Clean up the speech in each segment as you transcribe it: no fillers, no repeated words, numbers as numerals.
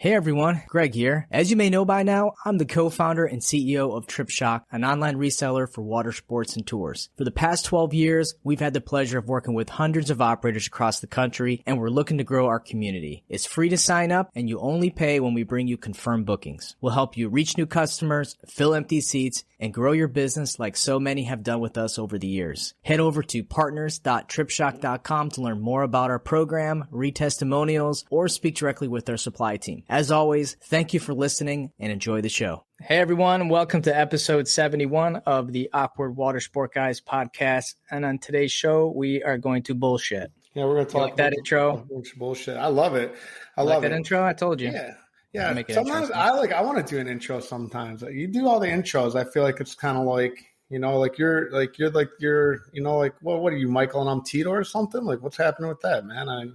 Hey everyone, Greg here. As you may know by now, I'm the co-founder and CEO of TripShock, an online reseller for water sports and tours. For the past 12 years, we've had the pleasure of working with hundreds of operators across the country, and we're looking to grow our community. It's free to sign up, and you only pay when we bring you confirmed bookings. We'll help you reach new customers, fill empty seats, and grow your business like so many have done with us over the years. Head over to partners.tripshock.com to learn more about our program, read testimonials, or speak directly with our supply team. As always, thank you for listening and enjoy the show. Hey everyone, welcome to episode 71 of the Awkward Watersport Guys podcast. And on today's show, we are going to bullshit. Yeah, we're going to talk like that intro. Bullshit. I love it. I love that intro. I told you. Yeah. Sometimes I want to do an intro. Sometimes you do all the intros. I feel like it's kind of like, what are you, Michael and I'm Tito or something? Like, what's happening with that, man?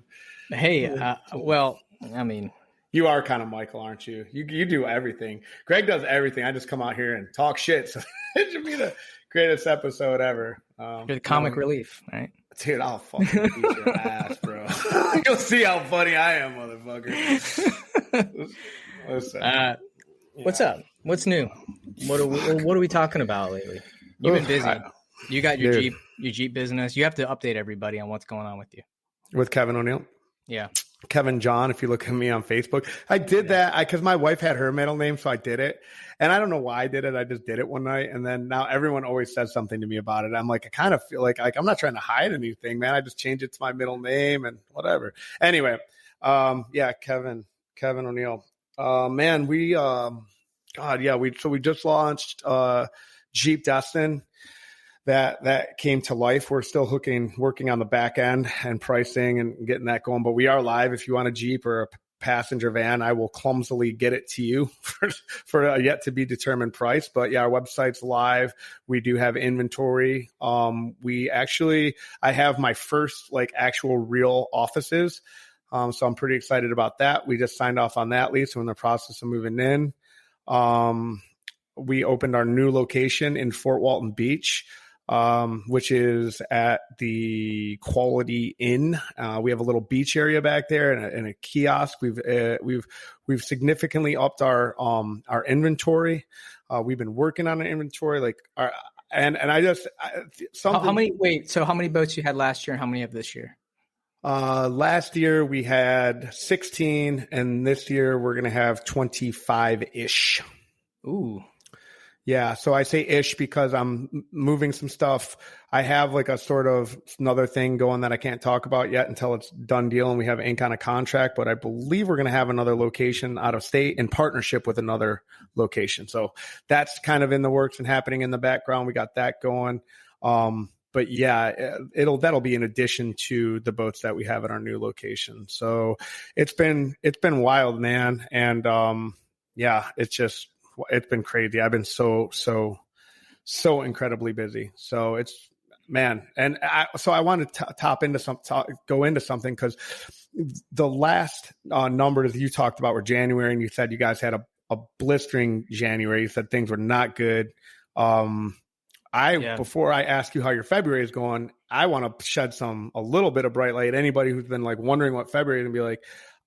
You are kind of Michael, aren't you? You do everything. Greg does everything. I just come out here and talk shit. So it should be the greatest episode ever. You're the comic relief, right? Dude, I'll fucking beat your ass, bro. You'll see how funny I am, motherfucker. Listen. What's up? What's new? What are we talking about lately? You've been busy. You got your Jeep business. You have to update everybody on what's going on with you. With Kevin O'Neill? Yeah. Kevin John, if you look at me on Facebook. I did that because my wife had her middle name, so I did it. And I don't know why I did it. I just did it one night. And then now everyone always says something to me about it. I'm like, I kind of feel like I'm not trying to hide anything, man. I just changed it to my middle name and whatever. Anyway, Kevin O'Neill. Man, we just launched Jeep Destin. That came to life. We're still working on the back end and pricing and getting that going. But we are live. If you want a Jeep or a passenger van, I will clumsily get it to you for a yet to be determined price. But yeah, our website's live. We do have inventory. I have my first actual real offices. So I'm pretty excited about that. We just signed off on that lease. We're in the process of moving in. We opened our new location in Fort Walton Beach, which is at the Quality Inn. We have a little beach area back there and a kiosk. We've significantly upped our inventory. We've been working on an inventory how many boats you had last year and how many have this year? Last year we had 16 and this year we're going to have 25-ish. Ooh. Yeah, so I say ish because I'm moving some stuff. I have a sort of another thing going that I can't talk about yet until it's done deal and we have ink on a contract, but I believe we're going to have another location out of state in partnership with another location. So that's kind of in the works and happening in the background. We got that going. But yeah, that'll be in addition to the boats that we have at our new location. So it's been wild, man. And it's been crazy. I've been so incredibly busy. So it's, man. And I wanted to go into something because the last numbers you talked about were January, and you said you guys had a blistering January. You said things were not good. Before I ask you how your February is going, I want to shed a little bit of bright light. Anybody who's been wondering what February is going to be like,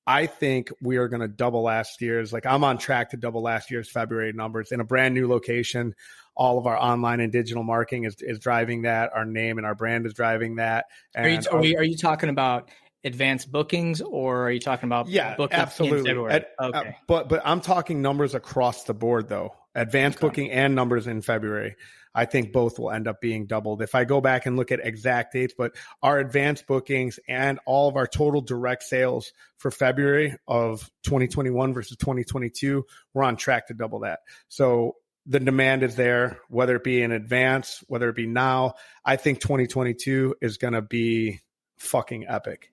I think we are going to double last year's. I'm on track to double last year's February numbers in a brand new location. All of our online and digital marketing is driving that. Our name and our brand is driving that. And are you talking about advanced bookings or are you talking about bookings absolutely. in February? Okay. But I'm talking numbers across the board though. Advanced booking and numbers in February. I think both will end up being doubled. If I go back and look at exact dates, but our advanced bookings and all of our total direct sales for February of 2021 versus 2022, we're on track to double that. So the demand is there, whether it be in advance, whether it be now. I think 2022 is going to be fucking epic.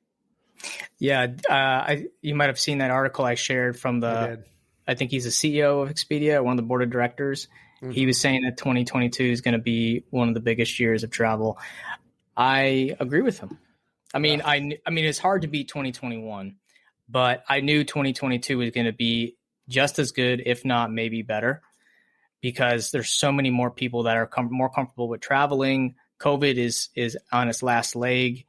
Yeah. You might have seen that article I shared from I think he's the CEO of Expedia, one of the board of directors. Mm-hmm. He was saying that 2022 is going to be one of the biggest years of travel. I agree with him. I mean, it's hard to beat 2021, but I knew 2022 was going to be just as good, if not maybe better, because there's so many more people that are more comfortable with traveling. COVID is on its last leg.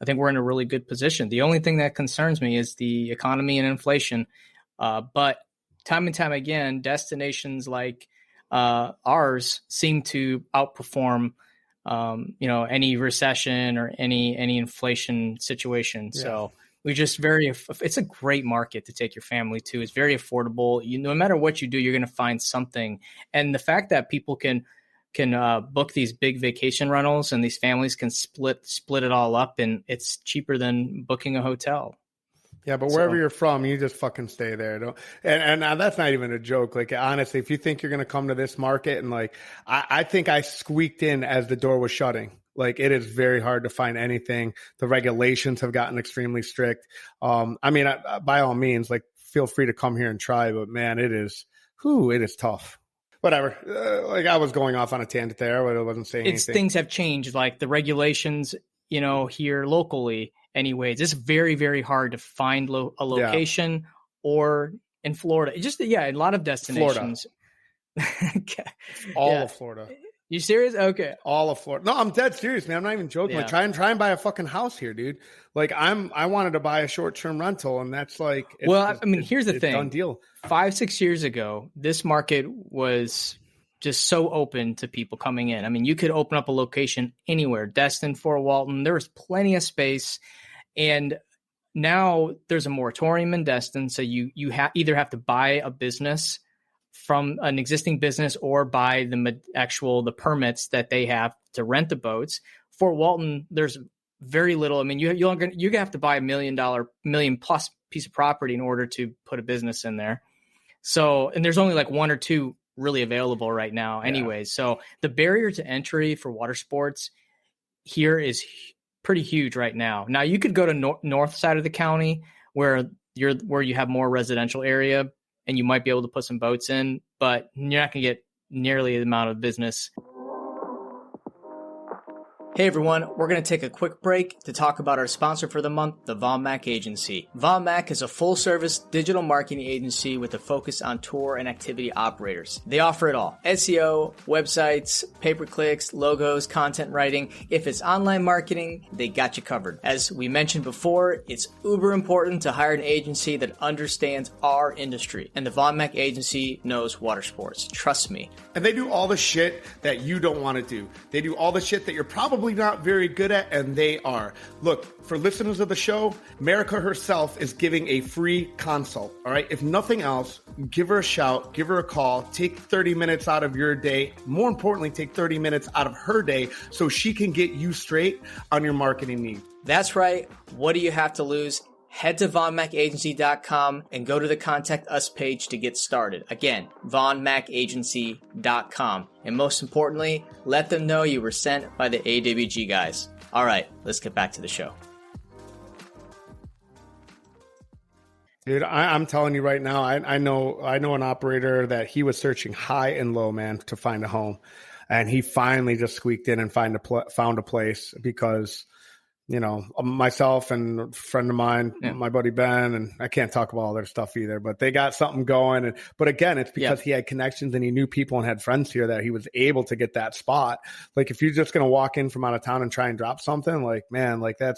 I think we're in a really good position. The only thing that concerns me is the economy and inflation. But time and time again, destinations like ours seem to outperform, any recession or any inflation situation. Yeah. So it's a great market to take your family to. It's very affordable. No matter what you do, you're going to find something. And the fact that people can book these big vacation rentals and these families can split it all up, and it's cheaper than booking a hotel. Yeah, but wherever you're from, you just fucking stay there. And that's not even a joke. Like, honestly, if you think you're going to come to this market, and like, I think I squeaked in as the door was shutting. Like, it is very hard to find anything. The regulations have gotten extremely strict. By all means, like, feel free to come here and try, but man, it is tough. Whatever. I was going off on a tangent there, but I wasn't saying anything. Things have changed, like the regulations, here locally. Anyways, it's very, very hard to find a location or in Florida. A lot of destinations. All of Florida. You serious? Okay. All of Florida. No, I'm dead serious, man. I'm not even joking. Yeah. Like, try and buy a fucking house here, dude. Like, I wanted to buy a short-term rental, and that's like, here's the thing. Done deal. 5-6 years ago, this market was just so open to people coming in. I mean, you could open up a location anywhere, Destin, Fort Walton. There was plenty of space, and now there's a moratorium in Destin, so you either have to buy a business from an existing business or buy the permits that they have to rent the boats. Fort Walton, there's very little. I mean, you have to buy $1 million plus piece of property in order to put a business in there. So, and there's only like one or two really available right now anyways. So the barrier to entry for water sports here is pretty huge right now. Now you could go to north side of the county where you have more residential area, and you might be able to put some boats in, but you're not going to get nearly the amount of business. Hey everyone, we're going to take a quick break to talk about our sponsor for the month, the Von Mack Agency. Von Mack is a full-service digital marketing agency with a focus on tour and activity operators. They offer it all: SEO, websites, pay-per-clicks, logos, content writing. If it's online marketing, they got you covered. As we mentioned before, it's uber important to hire an agency that understands our industry, and the Von Mack Agency knows water sports. Trust me. And they do all the shit that you don't want to do. They do all the shit that you're probably not very good at, and they are. Look, for listeners of the show, America herself is giving a free consult. All right. If nothing else, give her a shout, give her a call, take 30 minutes out of your day. More importantly, take 30 minutes out of her day so she can get you straight on your marketing needs. That's right. What do you have to lose? Head to vonmackagency.com and go to the Contact Us page to get started. Again, vonmackagency.com. And most importantly, let them know you were sent by the AWG guys. All right, let's get back to the show. Dude, I'm telling you right now, I know an operator that he was searching high and low, man, to find a home. And he finally just squeaked in and found a place because, myself and a friend of mine, my buddy Ben, and I can't talk about all their stuff either, but they got something going. But again, it's because he had connections and he knew people and had friends here that he was able to get that spot. Like, if you're just going to walk in from out of town and try and drop something, like, man, like it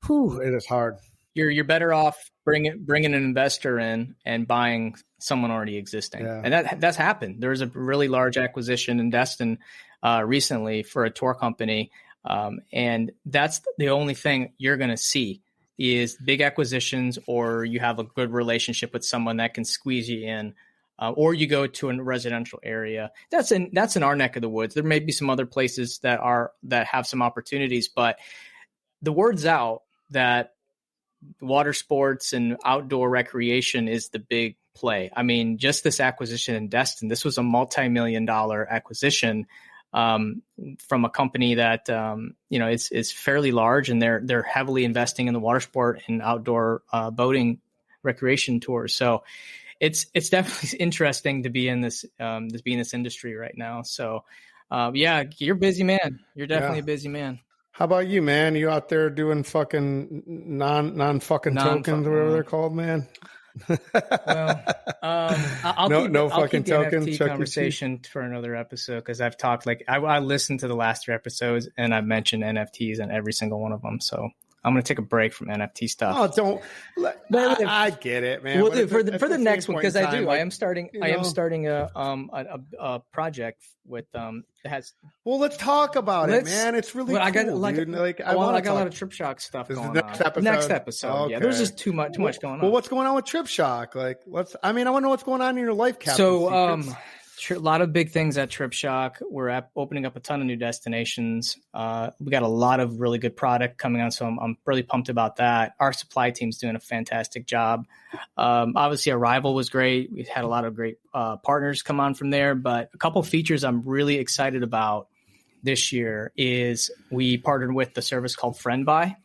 is hard. You're better off bringing an investor in and buying someone already existing. Yeah. And that's happened. There was a really large acquisition in Destin recently for a tour company. And that's the only thing you're going to see is big acquisitions, or you have a good relationship with someone that can squeeze you in, or you go to a residential area. That's in our neck of the woods. There may be some other places that have some opportunities, but the word's out that water sports and outdoor recreation is the big play. I mean, just this acquisition in Destin, this was a multi-million-dollar acquisition from a company that is fairly large, and they're heavily investing in the water sport and outdoor boating recreation tours. So it's definitely interesting to be in this industry right now. So you're busy, man. You're definitely a busy man. How about you, man? You out there doing fucking non-fucking tokens or whatever they're called, man? Well, I'll keep the NFT conversation for another episode, because I've talked, I listened to the last 3 episodes and I've mentioned NFTs in every single one of them. So I'm going to take a break from NFT stuff. Oh, don't. I get it, man. We'll do for the next one, because I am starting a project with that has. Well, let's talk about it, man. It's really cool, dude. I got a lot of Trip Shock stuff going on. Next episode. Okay. Yeah, there's just too much going on. Well, what's going on with Trip Shock? Like, I want to know what's going on in your life, Captain. So, a lot of big things at Trip Shock. We're opening up a ton of new destinations. We got a lot of really good product coming on, so I'm really pumped about that. Our supply team's doing a fantastic job. Obviously, Arrival was great. We've had a lot of great partners come on from there, but a couple features I'm really excited about this year is we partnered with the service called FriendBuy.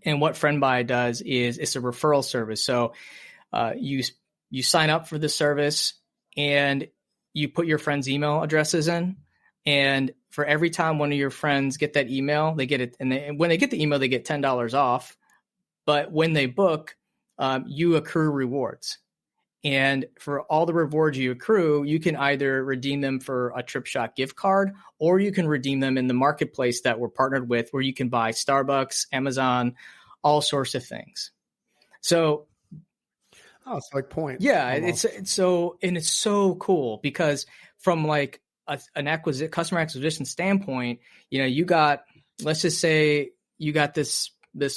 And what FriendBuy does is it's a referral service. So you sign up for the service and you put your friends' email addresses in, and for every time one of your friends get that email, they get it. And when they get the email, they get $10 off. But when they book, you accrue rewards. And for all the rewards you accrue, you can either redeem them for a Trip Shock gift card, or you can redeem them in the marketplace that we're partnered with, where you can buy Starbucks, Amazon, all sorts of things. So, it's like points. Yeah, almost. It's so cool because from like customer acquisition standpoint, let's just say you got this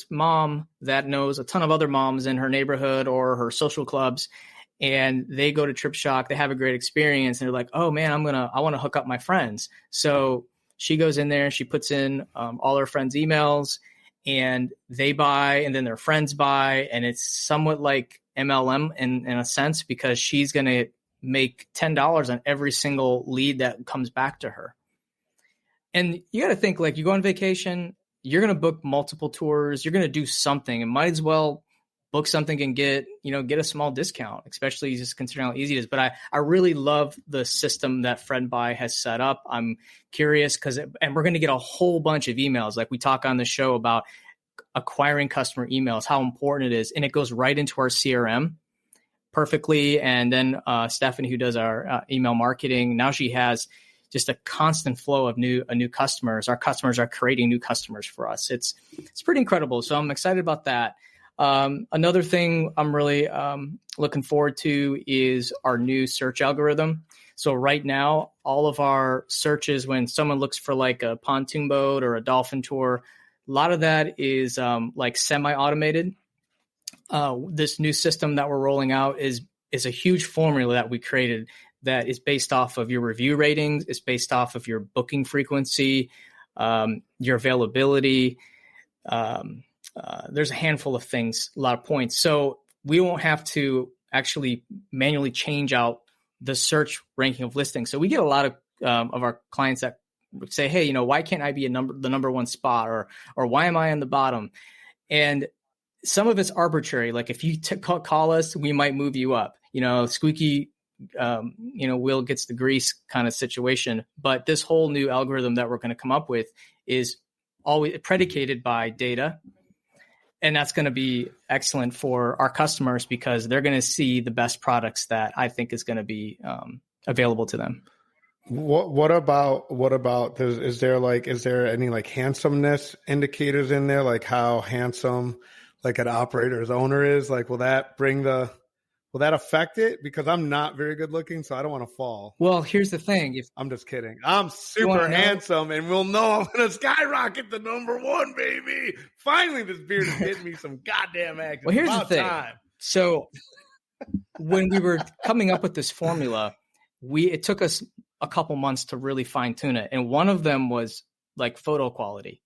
mom that knows a ton of other moms in her neighborhood or her social clubs, and they go to Trip Shock, they have a great experience, and they're like, oh man, I want to hook up my friends. So she goes in there, she puts in all her friends' emails, and they buy, and then their friends buy, and it's somewhat like MLM in a sense, because she's going to make $10 on every single lead that comes back to her. And you got to think, like, you go on vacation, you're going to book multiple tours, you're going to do something, and might as well book something and get a small discount, especially just considering how easy it is. But I really love the system that FriendBuy has set up. I'm curious and we're going to get a whole bunch of emails. Like we talk on the show about acquiring customer emails, how important it is. And it goes right into our CRM perfectly. And then Stephanie, who does our email marketing, now she has just a constant flow of new customers. Our customers are creating new customers for us. It's pretty incredible. So I'm excited about that. Another thing I'm really looking forward to is our new search algorithm. So right now, all of our searches, when someone looks for like a pontoon boat or a dolphin tour, a lot of that is like semi-automated. This new system that we're rolling out is a huge formula that we created that is based off of your review ratings. It's based off of your booking frequency, your availability. There's a handful of things, a lot of points. So we won't have to actually manually change out the search ranking of listings. So we get a lot of our clients that say, hey, why can't I be the number one spot, or why am I on the bottom? And some of it's arbitrary. Like if you call us, we might move you up, squeaky, wheel gets the grease kind of situation. But this whole new algorithm that we're going to come up with is always predicated by data. And that's going to be excellent for our customers because they're going to see the best products that I think is going to be available to them. What about is there any like handsomeness indicators in there? Like how handsome like an operator's owner is? Like, will that affect it? Because I'm not very good looking, so I don't want to fall. Well, here's the thing. I'm just kidding. I'm super handsome, and we'll know I'm going to skyrocket the number one, baby. Finally, this beard is getting me some goddamn action. Well, here's the thing. Time. So when we were coming up with this formula, it took us a couple months to really fine tune it. And one of them was like photo quality.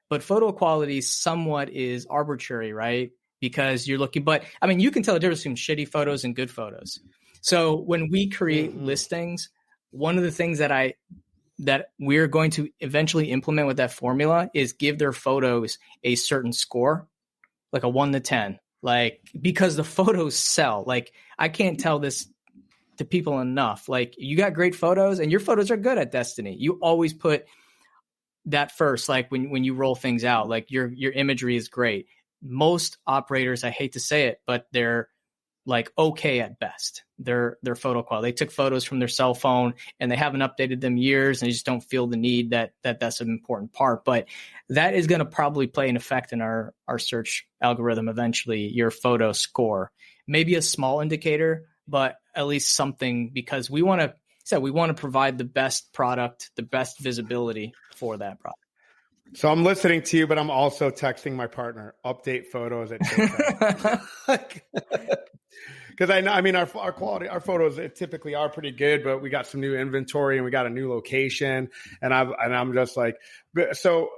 But photo quality somewhat is arbitrary, right? Because you're looking, but I mean, you can tell the difference between shitty photos and good photos. So when we create listings, one of the things that we're going to eventually implement with that formula is give their photos a certain score, like a 1 to 10, like, because the photos sell. Like, I can't tell this to people enough. Like, you got great photos and your photos are good at Destiny. You always put that first, like when you roll things out, like your imagery is great. Most operators, I hate to say it, but they're like okay at best. Their photo quality. They took photos from their cell phone and they haven't updated them years, and they just don't feel the need that's an important part. But that is going to probably play an effect in our search algorithm eventually, your photo score. Maybe a small indicator, but at least something, because we want to provide the best product, the best visibility for that product. So I'm listening to you, but I'm also texting my partner, update photos at TikTok. Because I mean, our quality, our photos typically are pretty good, but we got some new inventory and we got a new location, and I'm just like, so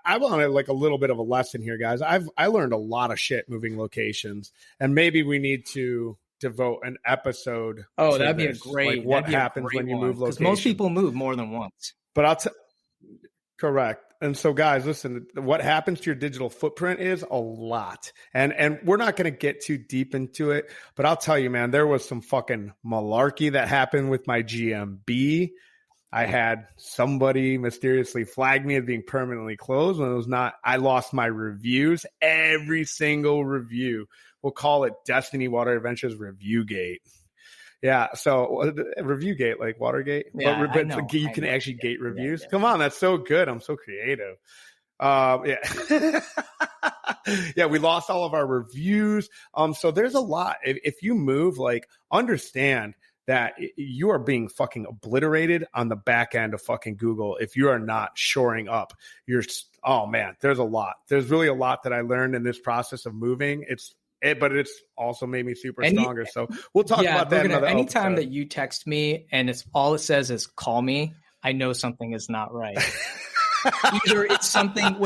I wanted like a little bit of a lesson here, guys. I learned a lot of shit moving locations, and maybe we need to devote an episode. Oh, that'd be a great. Like what happens when you move locations? Because most people move more than once. But correct. And so, guys, listen, what happens to your digital footprint is a lot. And we're not going to get too deep into it, but I'll tell you, man, there was some fucking malarkey that happened with my GMB. I had somebody mysteriously flag me as being permanently closed when it was not. I lost my reviews, every single review. We'll call it Destiny Water Adventures Review Gate. Yeah, so review gate, like Watergate, yeah, but you can actually gate reviews. Yeah. Come on, that's so good. I'm so creative. Yeah, yeah, we lost all of our reviews. So there's a lot. If you move, like, understand that you are being fucking obliterated on the back end of fucking Google if you are not shoring up your. Oh man, there's a lot. There's really a lot that I learned in this process of moving. But it's also made me super stronger. So we'll talk about that. Anytime episode. that you text me and all it says is call me, I know something is not right. Either it's something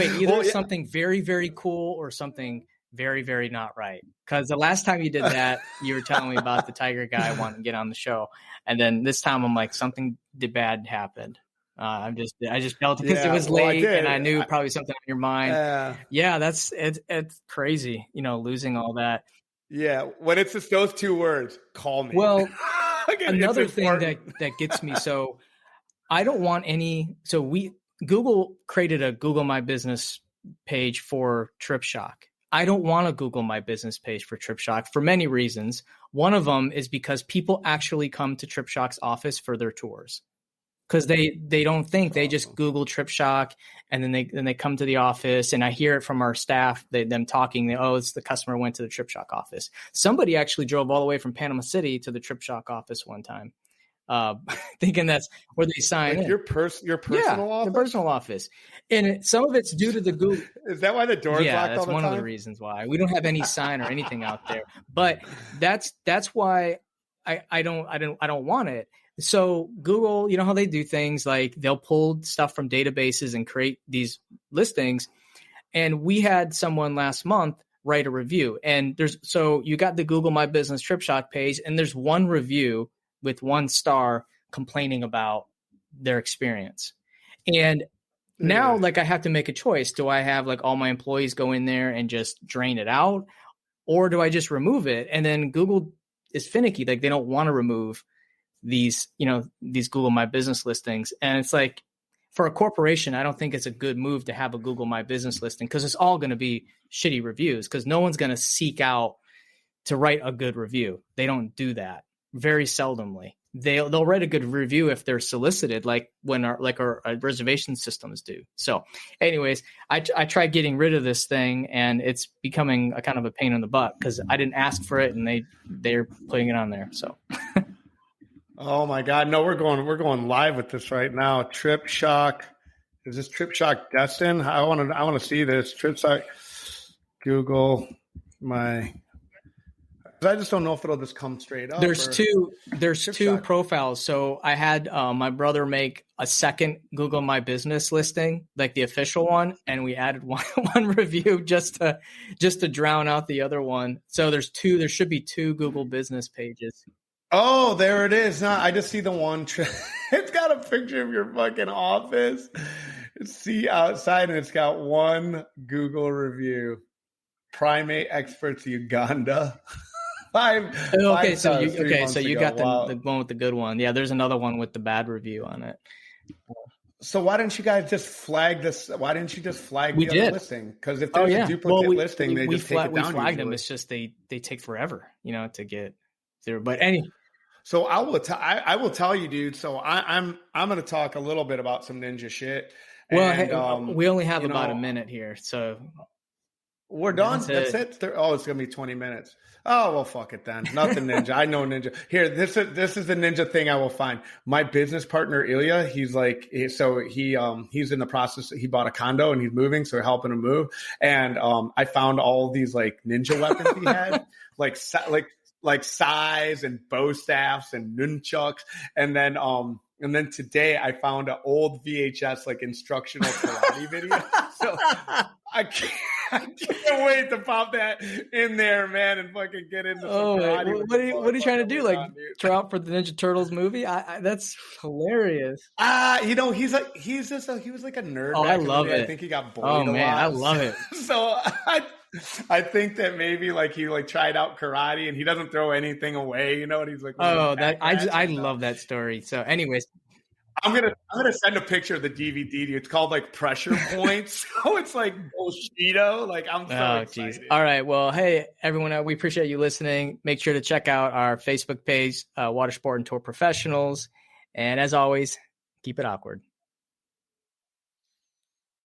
something very, very cool or something very, very not right. Because the last time you did that, you were telling me about the tiger guy wanting to get on the show. And then this time I'm like, something bad happened. I just felt because it was late and I knew probably something on your mind. Yeah, it's crazy, losing all that. Yeah, when it's just those two words, call me. Well, another thing that gets me, so I don't want any. So Google created a Google My Business page for TripShock. I don't want a Google My Business page for TripShock for many reasons. One of them is because people actually come to TripShock's office for their tours. Because they don't think, they just Google TripShock and then they come to the office, and I hear it from our staff, them talking, it's the customer went to the TripShock office. Somebody actually drove all the way from Panama City to the TripShock office one time, thinking that's where they sign in. Your personal office? The personal office. And some of it's due to the Google. Is that why the door's locked all the time? Yeah, that's one of the reasons why. We don't have any sign or anything out there. But that's why I don't want it. So Google, you know how they do things, like they'll pull stuff from databases and create these listings. And we had someone last month write a review, and so you got the Google My Business TripShock page, and there's one review with 1 star complaining about their experience. And now, like, I have to make a choice. Do I have like all my employees go in there and just drain it out, or do I just remove it? And then Google is finicky. Like, they don't want to remove these Google My Business listings. And it's like, for a corporation, I don't think it's a good move to have a Google My Business listing, because it's all going to be shitty reviews, because no one's going to seek out to write a good review. They don't do that very seldomly. They'll write a good review if they're solicited, like when our reservation systems do. So anyways, I tried getting rid of this thing, and it's becoming a kind of a pain in the butt, because I didn't ask for it, and they're putting it on there. So oh my God. No, we're going live with this right now. TripShock. Is this TripShock Destin? I want to see this. TripShock Google My. I just don't know if it'll just come straight up. There's two profiles. So I had my brother make a second Google My Business listing, like the official one, and we added one review just to drown out the other one. So there should be 2 Google Business pages. Oh, there it is. No, I just see the one. It's got a picture of your fucking office. See outside, and it's got 1 Google review. Primate experts Uganda. So you got the one with the good one. Yeah, there's another one with the bad review on it. So why didn't you guys just flag this? Why didn't you just flag We the did. other listing? Because if there's a duplicate listing, they just take it down. We flagged them. Usually. It's just they take forever, to get through. But anyway. So I will tell you, dude. So I'm going to talk a little bit about some ninja shit. Well, we only have about a minute here, so we're done. That's it. Oh, it's gonna be 20 minutes. Oh well, fuck it then. Nothing ninja. I know ninja. Here, this is the ninja thing I will find. My business partner Ilya, he's in the process. He bought a condo and he's moving, so we're helping him move. And I found all these like ninja weapons he had, like size and bow staffs and nunchucks, and then today I found an old VHS like instructional karate video. So I can't wait to pop that in there, man, and fucking get into some karate. What are you trying to do? Like try out for the Ninja Turtles movie? that's hilarious. He was like a nerd. Oh, I love it. I think he got bullied a lot. I love it. So I think that maybe like he like tried out karate and he doesn't throw anything away, and he's like, I love that story. So anyways, I'm gonna send a picture of the DVD to you. It's called like Pressure Points. So it's like Bushido. Like I'm so excited. Geez. All right. Well, hey everyone, we appreciate you listening. Make sure to check out our Facebook page, Watersport and Tour Professionals. And as always, keep it awkward.